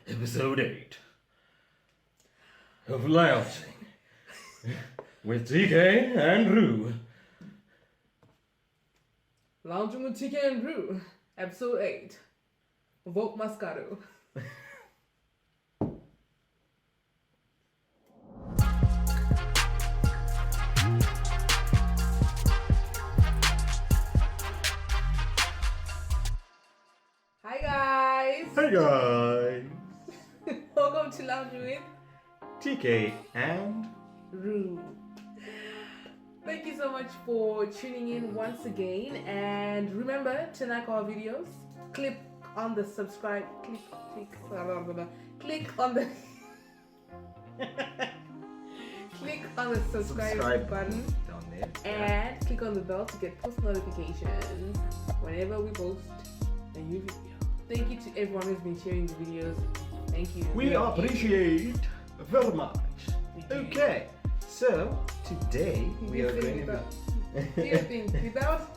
Episode 8 of Lounging with TK and Rue. Lounging with TK and Rue, Episode 8. Vote Moscato. Hi guys! Hey guys! Welcome to Lounging with TK and Rue. Thank you so much for tuning in once again, and remember to like our videos. Click on the subscribe. Click on the click on the subscribe button down there. and click on the bell to get post notifications whenever we post a new video. Thank you to everyone who's been sharing the videos. Thank you. We appreciate very much. We do. Okay, so today we are going to Do you think without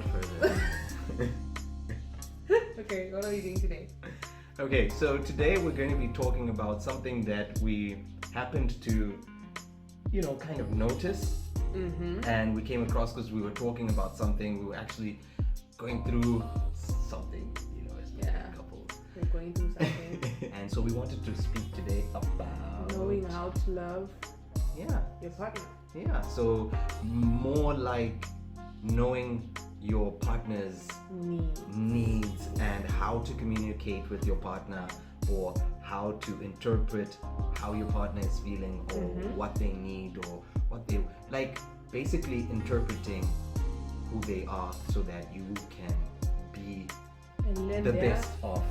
further Okay, what are we doing today? Okay, so today we're going to be talking about something that we happened to, kind of notice, and we came across because we were talking about something. We were actually going through something, as a couple. We're going through something. And so we wanted to speak today about Knowing how to love Yeah, your partner. yeah. So more like knowing your partner's needs and how to communicate with your partner, or how to interpret how your partner is feeling, or what they need, or what they like, basically interpreting who they are so that you can be And then the best of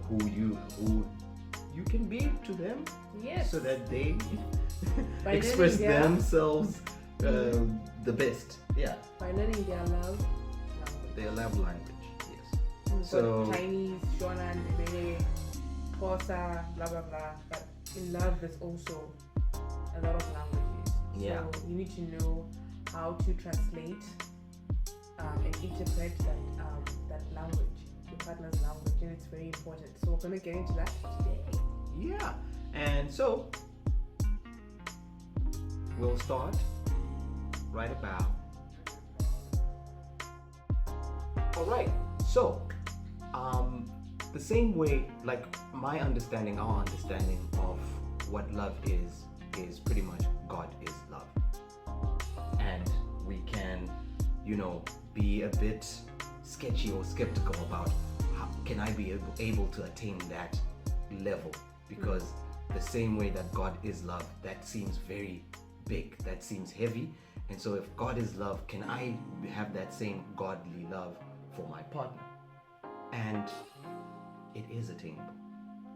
who you can be to them, Yes. so that they By express learning their- themselves the best. Yeah, by learning their love language. their love language. Yes. We've So- got Chinese, Shonan, Ebele, Xhosa, blah blah blah. But in love, there's also a lot of languages. Yeah. So you need to know how to translate and interpret that language, your partner's language, and it's very important. So we're gonna get into that today. Yeah, and so we'll start right about. All right. So, the same way, like my understanding, our understanding of what love is pretty much God is love, and we can, be a bit sketchy or skeptical about how can I be able to attain that level, because the same way that God is love, that seems very big, that seems heavy. And so if God is love, can I have that same godly love for my partner? And it is attainable,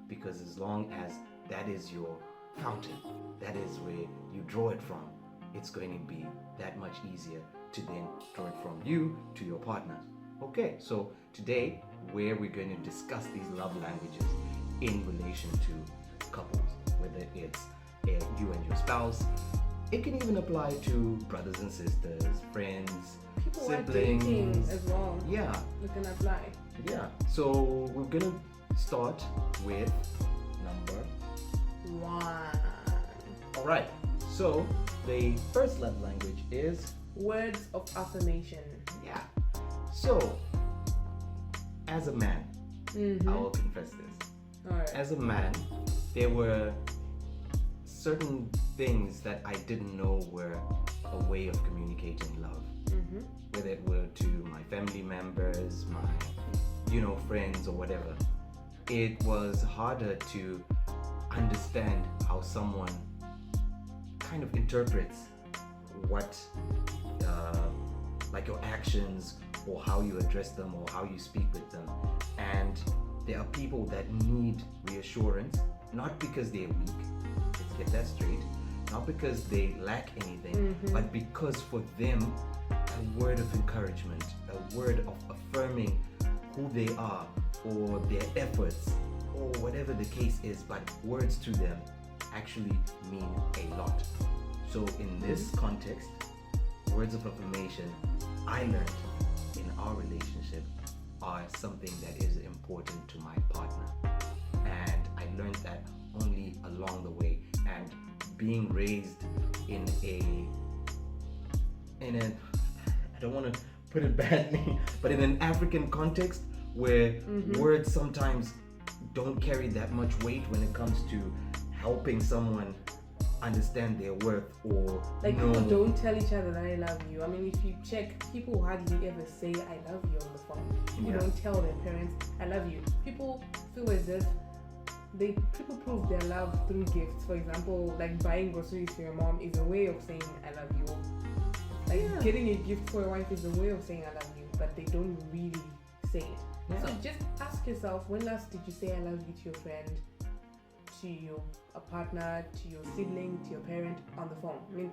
because as long as that is your fountain, that is where you draw it from, it's going to be that much easier to then draw it from you to your partner. Okay, so today we're going to discuss these love languages in relation to couples, whether it's you and your spouse. It can even apply to brothers and sisters, friends, People are siblings. dating as well. Yeah, You can apply. yeah. So we're gonna start with number. 1. All right. So the first love language is Words of affirmation. yeah. So as a man, I will confess this. Alright. As a man, there were certain things that I didn't know were a way of communicating love. Whether it were to my family members, my, friends or whatever. It was harder to understand how someone kind of interprets what, like your actions, or how you address them, or how you speak with them. And there are people that need reassurance, not because they're weak, let's get that straight, not because they lack anything, but because for them, a word of encouragement, a word of affirming who they are, or their efforts, or whatever the case is, but words to them actually mean a lot. So in this context, words of affirmation, I learned in our relationship, are something that is important to my partner. learned that only along the way, and being raised in a I don't want to put it badly, but in an African context where words sometimes don't carry that much weight when it comes to helping someone understand their worth, or like people don't tell each other that I love you. I mean, if you check, people hardly ever say I love you on the phone. People don't tell their parents I love you. People feel as if people prove their love through gifts. For example, like buying groceries for your mom is a way of saying I love you. Like getting a gift for your wife is a way of saying I love you, but they don't really say it. Yeah. So just ask yourself, when last did you say I love you to your friend, to a partner, to your sibling, to your parent on the phone? I mean,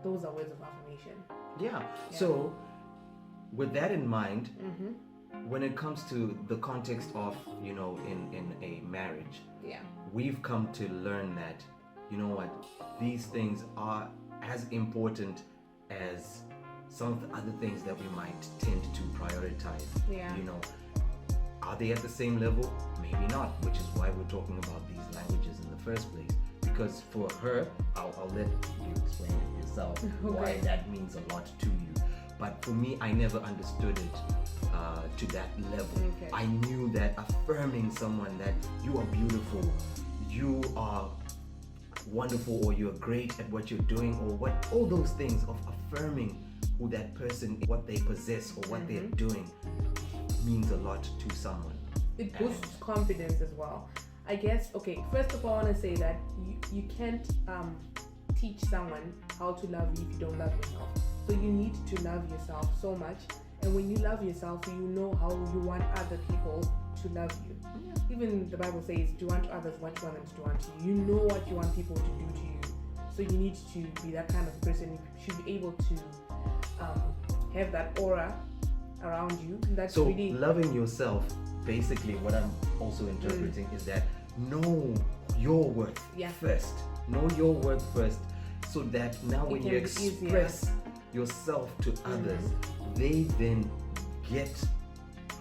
those are words of affirmation. Yeah. So with that in mind, when it comes to the context of, in a marriage, we've come to learn that, these things are as important as some of the other things that we might tend to prioritize. Are they at the same level? Maybe not, which is why we're talking about these languages in the first place. Because for her, I'll let you explain it yourself, why that means a lot to you. But for me, I never understood it to that level. I knew that affirming someone that you are beautiful, you are wonderful, or you're great at what you're doing, or all those things of affirming who that person, what they possess or what they're doing, means a lot to someone. It boosts confidence as well. I guess, first of all, I want to say that you can't teach someone how to love you if you don't love yourself. So you need to love yourself so much. And when you love yourself, you know how you want other people to love you. Even the Bible says, do unto others what you want them to do unto you. You know what you want people to do to you. So you need to be that kind of person. You should be able to have that aura around you. That's so really loving yourself, basically what I'm also interpreting is that know your worth first. Know your worth first, so that now when you express yourself to others, they then get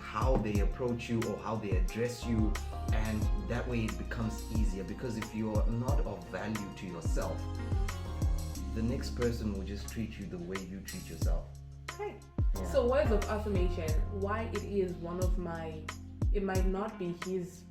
how they approach you or how they address you, and that way it becomes easier. Because if you're not of value to yourself, the next person will just treat you the way you treat yourself. Okay. So words of affirmation, why it is one of it might not be his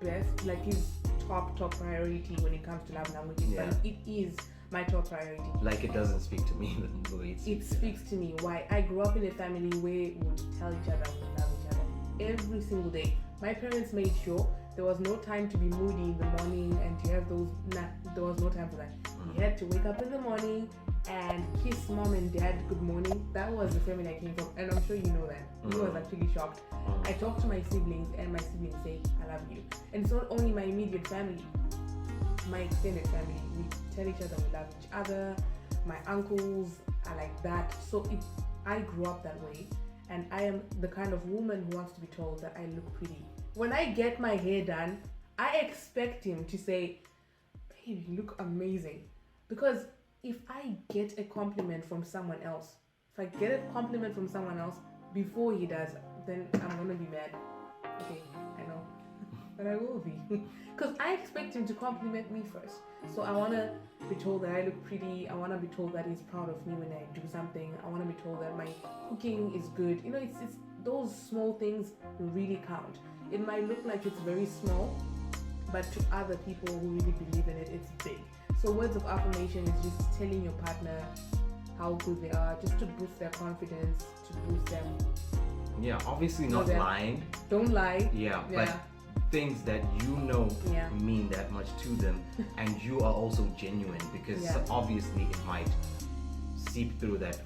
best, like his top priority when it comes to love languages, but it is my top priority. Like it doesn't speak to me the way it speaks to me. Why? I grew up in a family where we would tell each other we love each other every single day. My parents made sure there was no time to be moody in the morning and to have those. There was no time for that. You had to wake up in the morning and kiss mom and dad good morning. That was the family I came from, and I'm sure you know that. He was actually shocked. I talked to my siblings, and my siblings say I love you. And it's not only my immediate family, my extended family. We tell each other we love each other. My uncles are like that. So I grew up that way, and I am the kind of woman who wants to be told that I look pretty. When I get my hair done, I expect him to say, babe, you look amazing. Because if I get a compliment from someone else, before he does, then I'm gonna be mad. Okay, I know, but I will be. Because I expect him to compliment me first. So I want to be told that I look pretty. I want to be told that he's proud of me when I do something. I want to be told that my cooking is good. It's those small things really count. It might look like it's very small, but to other people who really believe in it, it's big. So words of affirmation is just telling your partner how good they are, just to boost their confidence, to boost them. Yeah, obviously not lying. Don't lie. Yeah, but things that mean that much to them, and you are also genuine, because obviously it might seep through that,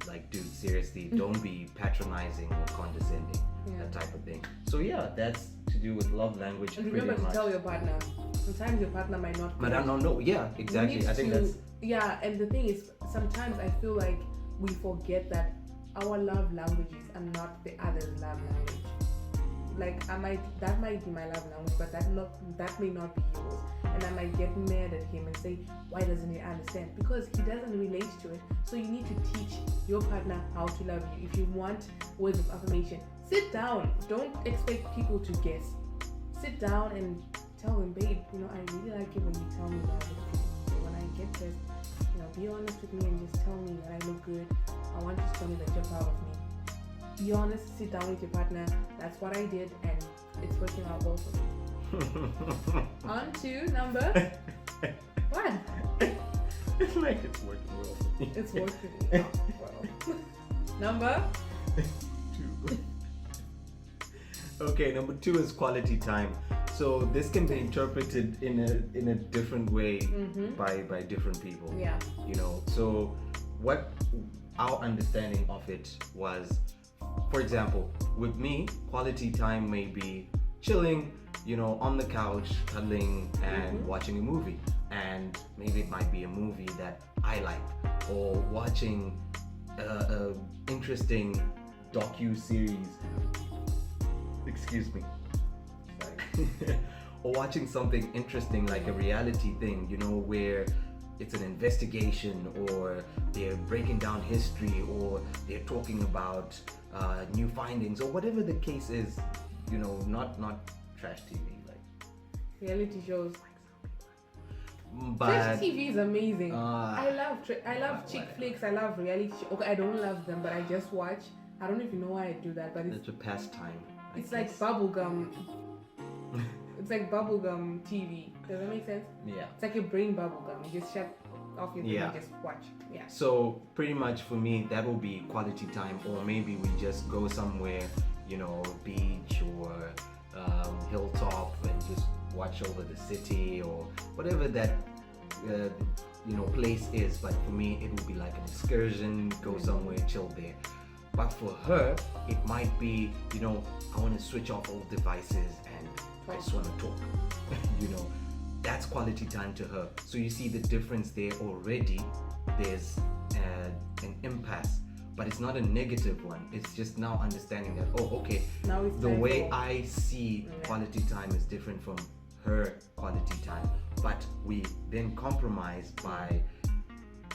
like, dude, seriously, don't be patronizing or condescending, that type of thing. So that's to do with love language. And remember to tell your partner. Sometimes your partner might not. But I don't know. Yeah, exactly. I think that's. Yeah, and the thing is, sometimes I feel like we forget that our love languages are not the other's love language. Like that might be my love language, but that may not be yours, and I might get mad at him and say, why doesn't he understand? Because he doesn't relate to it. So you need to teach your partner how to love you. If you want words of affirmation, sit down. Don't expect people to guess. Sit down and tell him, babe, I really like it when you tell me that I look pretty. So when I get dressed, be honest with me and just tell me that I look good. I want you to tell me that you're proud of me. Be honest, sit down with your partner. That's what I did, and it's working out well for me. On to number one. Like it's working well for me. It's working out well. Number 2. Okay, number 2 is quality time. So this can be interpreted in a different way by different people. Yeah. So what our understanding of it was, for example, with me, quality time may be chilling, on the couch, cuddling and watching a movie. And maybe it might be a movie that I like, or watching a interesting docu-series. Excuse me. Or watching something interesting like a reality thing, where it's an investigation, or they're breaking down history, or they're talking about new findings, or whatever the case is, not trash TV, like reality shows. But Trash TV is amazing. I love chick flicks. I love reality shows. Okay, I don't love them, but I just watch. I don't even know why I do that, but it's a pastime. It's like bubblegum. It's like bubblegum TV. Does that make sense? Yeah. It's like a brain bubblegum. You just shut off your thing and just watch. Yeah. So pretty much for me, that will be quality time, or maybe we just go somewhere, beach or hilltop, and just watch over the city or whatever that place is. But for me, it would be like an excursion, go somewhere, chill there. But for her, it might be, I want to switch off all devices and I just want to talk. That's quality time to her. So you see the difference there already. There's an impasse, but it's not a negative one. It's just now understanding that, okay, now it's the way I see quality time is different from her quality time. But we then compromise by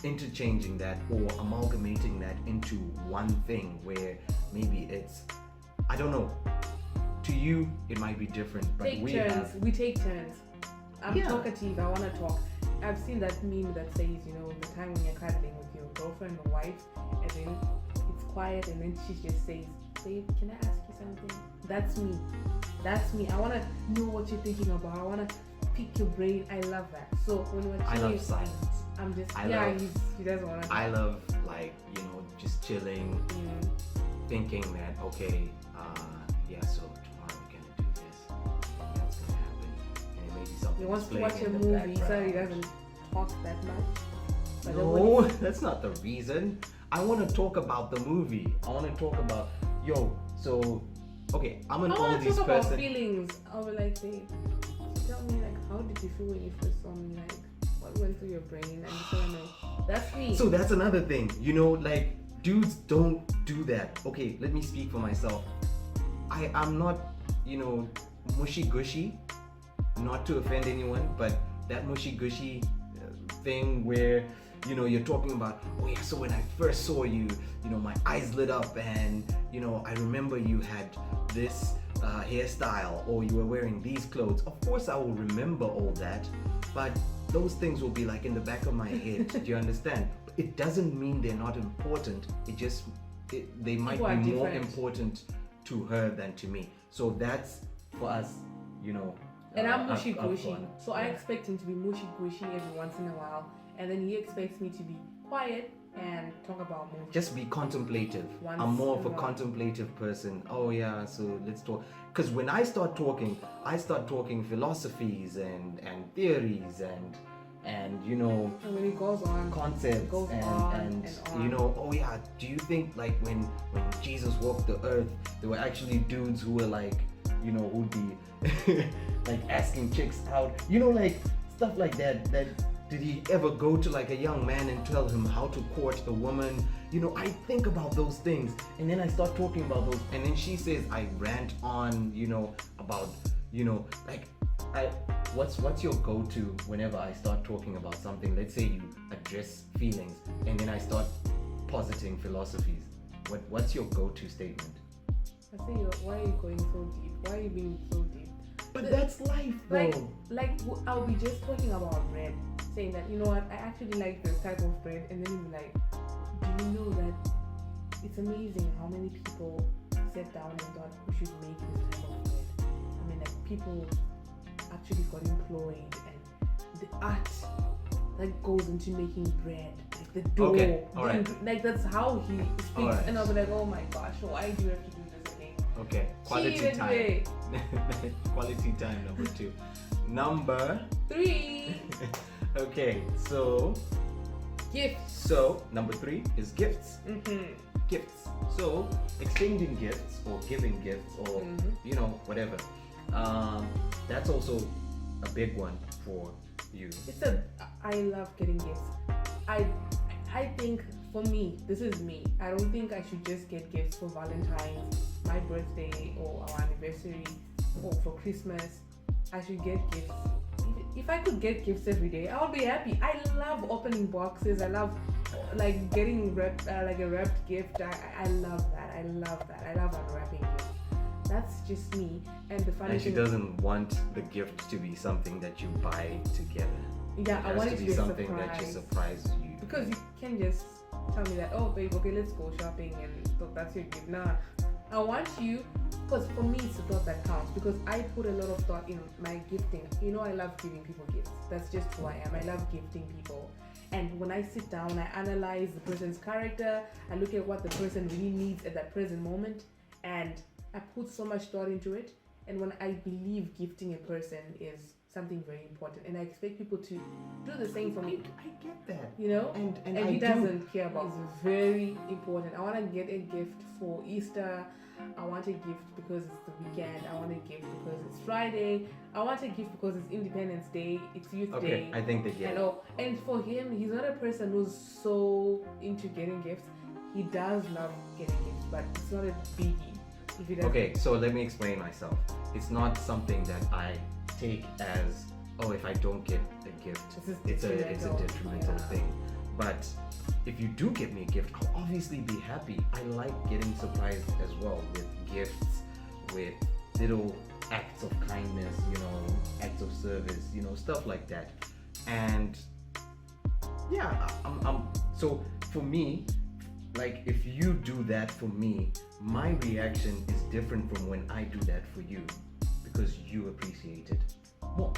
interchanging that or amalgamating that into one thing, where maybe it's, I don't know, to you it might be different, but we take turns. I'm talkative, I want to talk. I've seen that meme that says, the time when you're cuddling with your girlfriend or wife, and then it's quiet, and then she just says, babe, can I ask you something? That's me. I want to know what you're thinking about. I want to pick your brain. I love that. So when we're chilling, I love silence. I'm just he doesn't want to. I love just chilling, thinking that so tomorrow we're gonna do this, and that's gonna happen, and it may be something. He wants to watch a movie, so he doesn't talk that much. But no, that's not the reason. I want to talk about the movie. I want to talk about okay, I'm an oldies person. I want to talk about feelings. I'll be like, babe, tell me how did you feel when you first saw me? What went through your brain? And so that's me. So that's another thing, dudes don't do that. Okay, let me speak for myself. I'm not, mushy gushy, not to offend anyone, but that mushy gushy thing where, you're talking about, so when I first saw you, my eyes lit up, and, I remember you had this hairstyle, or you were wearing these clothes. Of course I will remember all that, but those things will be like in the back of my head. Do you understand? It doesn't mean they're not important. They might be more important to her than to me. So that's for us, And I'm mushy gushy, so I expect him to be mushy gushy every once in a while, and then he expects me to be quiet and talk about movies. Just be contemplative. I'm more of a contemplative person. So let's talk. Because when I start talking philosophies and theories and and when it goes on, concepts and do you think when Jesus walked the earth, there were actually dudes who were who'd be asking chicks out, stuff like that did he ever go to a young man and tell him how to court a woman? I think about those things, and then I start talking about those, and then she says I rant on about what's your go-to whenever I start talking about something? Let's say you address feelings, and then I start positing philosophies. What's your go-to statement? I say, why are you going so deep? Why are you being so deep? But that's life, though. I'll be just talking about bread, saying that, you know what, I actually like this type of bread, and then you'll be like, do you know that it's amazing how many people sat down and thought we should make this type of bread? I mean, like, people actually got employed, and the art that goes into making bread, like the dough, Okay, alright. like that's how he speaks, Alright. and I'll be like, oh my gosh, why do you have to do this again? Okay, quality Cheated time. way. Quality time number 2. Number 3, okay, so gifts. number 3 is gifts. Mm-hmm. Gifts. So exchanging gifts or giving gifts or you know, whatever. That's also a big one for you. I love getting gifts. I think for me, this is me. I don't think I should just get gifts for Valentine's, my birthday, or our anniversary, or for Christmas. I should get gifts. If I could get gifts every day, I would be happy. I love opening boxes. I love like getting like a wrapped gift. I love that. I love unwrapping gifts. That's just me. And the funny And she thing, doesn't want the gift to be something that you buy together. yeah, I It want has it to to be be a something surprise. that just surprises you. Because you can just tell me that, oh babe, okay, let's go shopping, and that's your gift. Nah, I want you, because for me it's the thought that counts, because I put a lot of thought in my gifting. You know, I love giving people gifts. That's just who I am. I love gifting people. And when I sit down, I analyze the person's character, I look at what the person really needs at that present moment, and I put so much thought into it. And when I believe gifting a person is something very important, and I expect people to do the same for me. I get that. You know, And and I he do. doesn't care about. It's very important. I want to get a gift for Easter. I want a gift because it's the weekend. I want a gift because it's Friday. I want a gift because it's Independence Day. It's Youth Okay, Day. I think they get And it. all. And for him, he's not a person who's so into getting gifts. He does love getting gifts, but it's not a biggie if he doesn't. Okay, so let me explain myself. It's not something that I take as, oh, if I don't get a gift, This is it's a detrimental. detrimental Yeah. thing. But if you do get me a gift, I'll obviously be happy. I like getting surprised as well with gifts, with little acts of kindness, you know, acts of service, you know, stuff like that. And yeah, so for me, like if you do that for me, my reaction is different from when I do that for you, because you appreciate it more.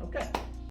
Okay.